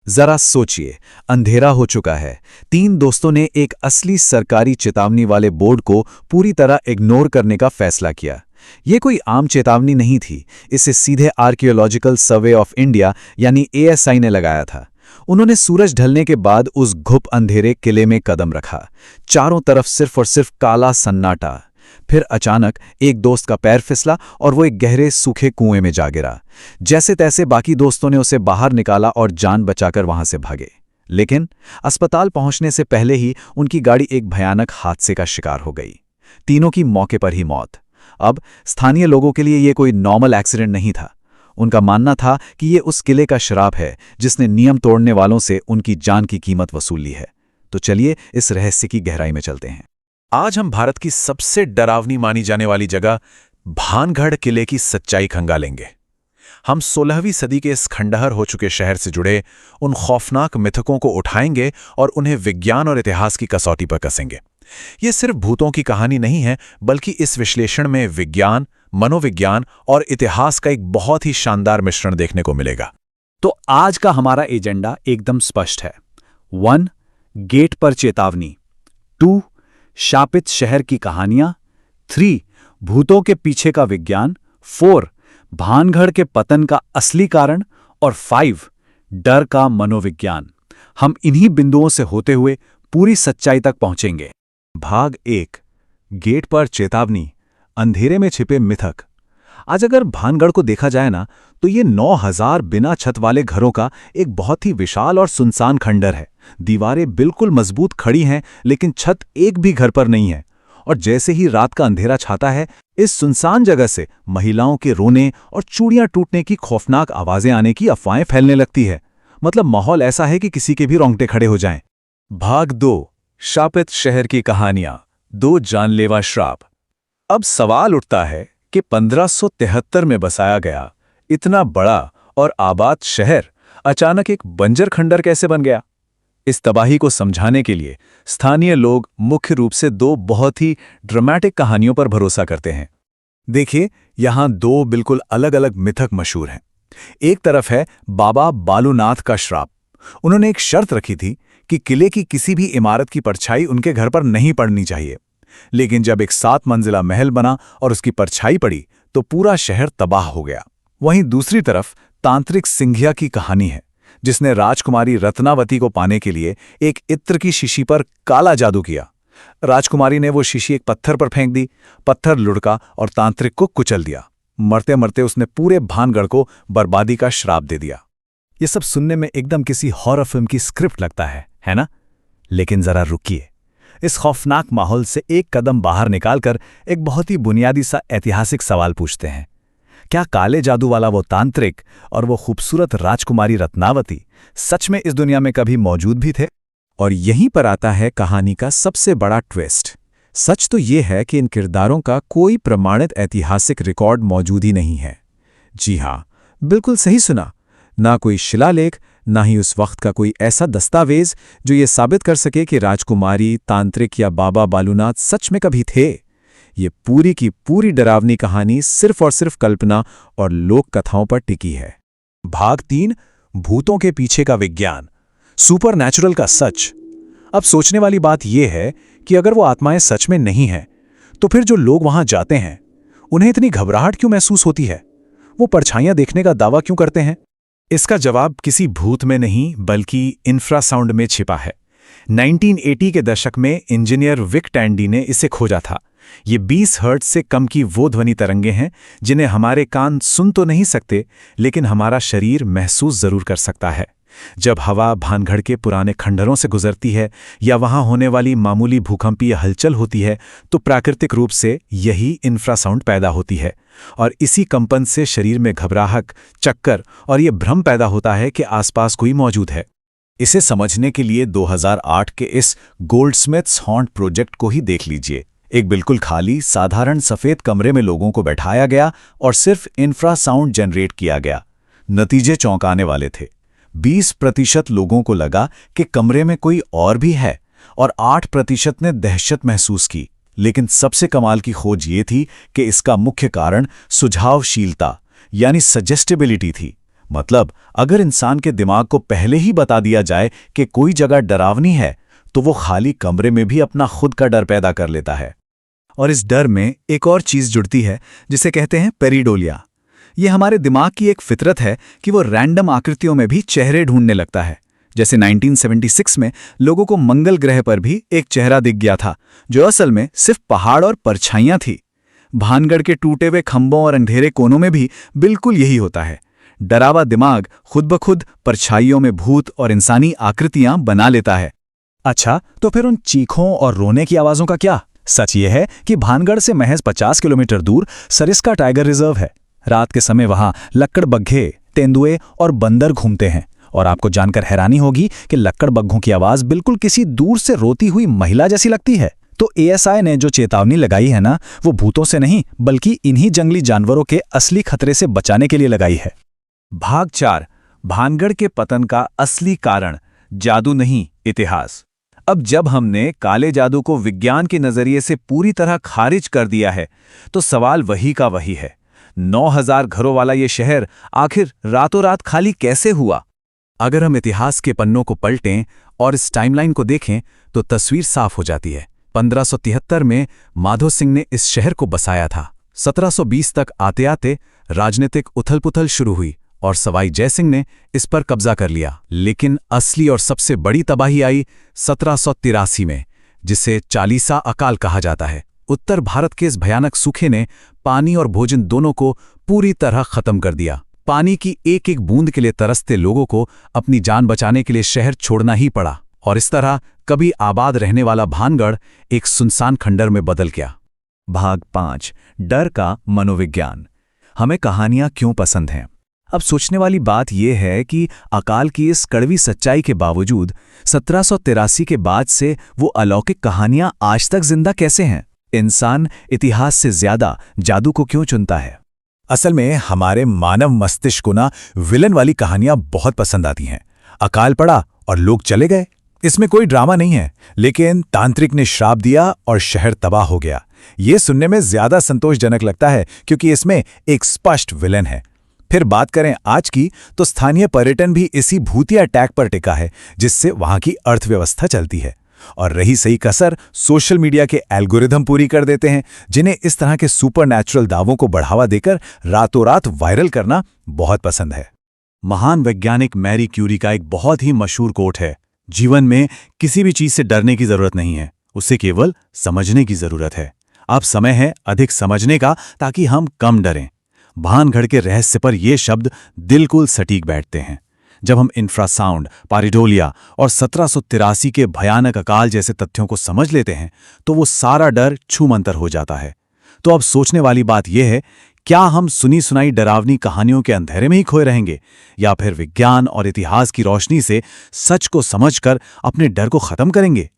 जरा सोचिए, अंधेरा हो चुका है। तीन दोस्तों ने एक असली सरकारी चेतावनी वाले बोर्ड को पूरी तरह इग्नोर करने का फैसला किया। ये कोई आम चेतावनी नहीं थी, इसे सीधे आर्कियोलॉजिकल सर्वे ऑफ इंडिया यानी एएसआई ने लगाया था। उन्होंने सूरज ढलने के बाद उस घुप अंधेरे किले में कदम रखा। चारों तरफ सिर्फ और सिर्फ काला सन्नाटा। फिर अचानक एक दोस्त का पैर फिसला और वो एक गहरे सूखे कुएं में जा गिरा। जैसे तैसे बाकी दोस्तों ने उसे बाहर निकाला और जान बचाकर वहां से भागे। लेकिन अस्पताल पहुंचने से पहले ही उनकी गाड़ी एक भयानक हादसे का शिकार हो गई। तीनों की मौके पर ही मौत। अब स्थानीय लोगों के लिए ये कोई नॉर्मल एक्सीडेंट नहीं था। उनका मानना था कि ये उस किले का श्राप है जिसने नियम तोड़ने वालों से उनकी जान की कीमत वसूल ली है। तो चलिए इस रहस्य की गहराई में चलते हैं। आज हम भारत की सबसे डरावनी मानी जाने वाली जगह भानगढ़ किले की सच्चाई खंगालेंगे। हम 16वीं सदी के इस खंडहर हो चुके शहर से जुड़े उन खौफनाक मिथकों को उठाएंगे और उन्हें विज्ञान और इतिहास की कसौटी पर कसेंगे। ये सिर्फ भूतों की कहानी नहीं है, बल्कि इस विश्लेषण में विज्ञान, मनोविज्ञान और इतिहास का एक बहुत ही शानदार मिश्रण देखने को मिलेगा। तो आज का हमारा एजेंडा एकदम स्पष्ट है। 1. गेट पर चेतावनी। 2. शापित शहर की कहानियां। 3. भूतों के पीछे का विज्ञान। 4. भानगढ़ के पतन का असली कारण। और 5. डर का मनोविज्ञान। हम इन्हीं बिंदुओं से होते हुए पूरी सच्चाई तक पहुंचेंगे। भाग 1, गेट पर चेतावनी, अंधेरे में छिपे मिथक। आज अगर भानगढ़ को देखा जाए ना, तो ये 9000 बिना छत वाले घरों का एक बहुत ही विशाल और सुनसान खंडहर है। दीवारें बिल्कुल मजबूत खड़ी हैं, लेकिन छत एक भी घर पर नहीं है। और जैसे ही रात का अंधेरा छाता है, इस सुनसान जगह से महिलाओं के रोने और चूड़ियां टूटने की खौफनाक आवाजें आने की अफवाहें फैलने लगती है। मतलब माहौल ऐसा है कि किसी के भी रोंगटे खड़े हो जाएं। भाग 2, शापित शहर की कहानियां, 2 जानलेवा श्राप। अब सवाल उठता है कि 1573 में बसाया गया इतना बड़ा और आबाद शहर अचानक एक बंजर खंडहर कैसे बन गया? इस तबाही को समझाने के लिए स्थानीय लोग मुख्य रूप से 2 बहुत ही ड्रामेटिक कहानियों पर भरोसा करते हैं। देखिए, यहां 2 बिल्कुल अलग अलग मिथक मशहूर हैं। एक तरफ है बाबा बालूनाथ का श्राप। उन्होंने एक शर्त रखी थी कि किले की किसी भी इमारत की परछाई उनके घर पर नहीं पड़नी चाहिए। लेकिन जब एक 7 मंजिला महल बना और उसकी परछाई पड़ी, तो पूरा शहर तबाह हो गया। वहीं दूसरी तरफ तांत्रिक सिंघिया की कहानी है, जिसने राजकुमारी रत्नावती को पाने के लिए एक इत्र की शीशी पर काला जादू किया। राजकुमारी ने वो शीशी एक पत्थर पर फेंक दी, पत्थर लुढ़का और तांत्रिक को कुचल दिया। मरते मरते उसने पूरे भानगढ़ को बर्बादी का श्राप दे दिया। ये सब सुनने में एकदम किसी हॉरर फिल्म की स्क्रिप्ट लगता है ना? लेकिन जरा रुकिए। इस खौफनाक माहौल से एक कदम बाहर निकालकर एक बहुत ही बुनियादी सा ऐतिहासिक सवाल पूछते हैं। क्या काले जादू वाला वो तांत्रिक और वो खूबसूरत राजकुमारी रत्नावती सच में इस दुनिया में कभी मौजूद भी थे? और यहीं पर आता है कहानी का सबसे बड़ा ट्विस्ट। सच तो ये है कि इन किरदारों का कोई प्रमाणित ऐतिहासिक रिकॉर्ड मौजूद ही नहीं है। जी हाँ, बिल्कुल सही सुना। ना कोई शिलालेख, ना ही उस वक्त का कोई ऐसा दस्तावेज जो ये साबित कर सके कि राजकुमारी, तांत्रिक या बाबा बालूनाथ सच में कभी थे। ये पूरी की पूरी डरावनी कहानी सिर्फ और सिर्फ कल्पना और लोक कथाओं पर टिकी है। भाग 3, भूतों के पीछे का विज्ञान, सुपरनैचुरल का सच। अब सोचने वाली बात यह है कि अगर वो आत्माएं सच में नहीं हैं, तो फिर जो लोग वहां जाते हैं, उन्हें इतनी घबराहट क्यों महसूस होती है? वो परछाइयां देखने का दावा क्यों करते हैं? इसका जवाब किसी भूत में नहीं, बल्कि इंफ्रासाउंड में छिपा है। 1980 के दशक में इंजीनियर विक टैंडी ने इसे खोजा था। ये 20 हर्ट्ज से कम की वो ध्वनि तरंगे हैं जिन्हें हमारे कान सुन तो नहीं सकते, लेकिन हमारा शरीर महसूस जरूर कर सकता है। जब हवा भानगढ़ के पुराने खंडहरों से गुजरती है या वहां होने वाली मामूली भूकंपीय हलचल होती है, तो प्राकृतिक रूप से यही इंफ्रासाउंड पैदा होती है। और इसी कंपन से शरीर में घबराहट, चक्कर और ये भ्रम पैदा होता है कि आसपास कोई मौजूद है। इसे समझने के लिए 2008 के इस गोल्डस्मिथ्स हॉन्ट प्रोजेक्ट को ही देख लीजिए। एक बिल्कुल खाली साधारण सफेद कमरे में लोगों को बैठाया गया और सिर्फ इंफ्रासाउंड जनरेट किया गया। नतीजे चौंकाने वाले थे। 20% लोगों को लगा कि कमरे में कोई और भी है और 8% ने दहशत महसूस की। लेकिन सबसे कमाल की खोज ये थी कि इसका मुख्य कारण सुझावशीलता यानी सजेस्टेबिलिटी थी। मतलब अगर इंसान के दिमाग को पहले ही बता दिया जाए कि कोई जगह डरावनी है, तो वो खाली कमरे में भी अपना खुद का डर पैदा कर लेता है। और इस डर में एक और चीज जुड़ती है जिसे कहते हैं पेरिडोलिया। ये हमारे दिमाग की एक फितरत है कि वो रैंडम आकृतियों में भी चेहरे ढूंढने लगता है। जैसे 1976 में लोगों को मंगल ग्रह पर भी एक चेहरा दिख गया था, जो असल में सिर्फ पहाड़ और परछाइयां थी। भानगढ़ के टूटे हुए खंभों और अंधेरे कोनों में भी बिल्कुल यही होता है। डरावा दिमाग खुद ब खुद परछाइयों में भूत और इंसानी आकृतियां बना लेता है। अच्छा, तो फिर उन चीखों और रोने की आवाज़ों का क्या? सच ये है कि भानगढ़ से महज 50 किलोमीटर दूर सरिस्का टाइगर रिजर्व है। रात के समय वहां लक्कड़बग्घे, तेंदुए और बंदर घूमते हैं। और आपको जानकर हैरानी होगी कि लक्कड़बग्घों की आवाज़ बिल्कुल किसी दूर से रोती हुई महिला जैसी लगती है। तो एएसआई ने जो चेतावनी लगाई है ना, वो भूतों से नहीं बल्कि इन्हीं जंगली जानवरों के असली खतरे से बचाने के लिए लगाई है। भाग 4, भानगढ़ के पतन का असली कारण, जादू नहीं इतिहास। अब जब हमने काले जादू को विज्ञान के नजरिए से पूरी तरह खारिज कर दिया है, तो सवाल वही का वही है। 9000 घरों वाला ये शहर आखिर रातों रात खाली कैसे हुआ? अगर हम इतिहास के पन्नों को पलटें और इस टाइमलाइन को देखें तो तस्वीर साफ हो जाती है। 1573 में माधो सिंह ने इस शहर को बसाया था। 1720 तक आते आते राजनीतिक उथल-पुथल शुरू हुई और सवाई जयसिंह ने इस पर कब्जा कर लिया। लेकिन असली और सबसे बड़ी तबाही आई 1783 में, जिसे चालीसा अकाल कहा जाता है। उत्तर भारत के इस भयानक सूखे ने पानी और भोजन दोनों को पूरी तरह खत्म कर दिया। पानी की एक एक बूंद के लिए तरसते लोगों को अपनी जान बचाने के लिए शहर छोड़ना ही पड़ा और इस तरह कभी आबाद रहने वाला भानगढ़ एक सुनसान खंडर में बदल गया। भाग 5, डर का मनोविज्ञान। हमें कहानियां क्यों पसंद हैं? अब सोचने वाली बात यह है कि अकाल की इस कड़वी सच्चाई के बावजूद 1783 के बाद से वो अलौकिक कहानियां आज तक जिंदा कैसे हैं? इंसान इतिहास से ज्यादा जादू को क्यों चुनता है? असल में हमारे मानव मस्तिष्क को ना विलन वाली कहानियां बहुत पसंद आती हैं। अकाल पड़ा और लोग चले गए, इसमें कोई ड्रामा नहीं है, लेकिन तांत्रिक ने श्राप दिया और शहर तबाह हो गया। ये सुनने में ज्यादा संतोषजनक लगता है क्योंकि इसमें एक स्पष्ट विलन है। फिर बात करें आज की, तो स्थानीय पर्यटन भी इसी भूतिया टैग पर टिका है, जिससे वहां की अर्थव्यवस्था चलती है। और रही सही कसर, सोशल मीडिया के एल्गोरिथम पूरी कर देते हैं, जिन्हें इस तरह के सुपरनैचुरल दावों को बढ़ावा देकर रातों रात वायरल करना बहुत पसंद है। महान वैज्ञानिक मैरी क्यूरी का एक बहुत ही मशहूर कोट है, जीवन में किसी भी चीज से डरने की जरूरत नहीं है, उसे केवल समझने की जरूरत है। अब समय है अधिक समझने का, ताकि हम कम डरें। भानगढ़ के रहस्य पर ये शब्द बिल्कुल सटीक बैठते हैं। जब हम इंफ्रासाउंड, पारिडोलिया और 1783 के भयानक अकाल जैसे तथ्यों को समझ लेते हैं, तो वो सारा डर छूमंतर हो जाता है। तो अब सोचने वाली बात यह है, क्या हम सुनी सुनाई डरावनी कहानियों के अंधेरे में ही खोए रहेंगे, या फिर विज्ञान और इतिहास की रोशनी से सच को समझकर अपने डर को खत्म करेंगे?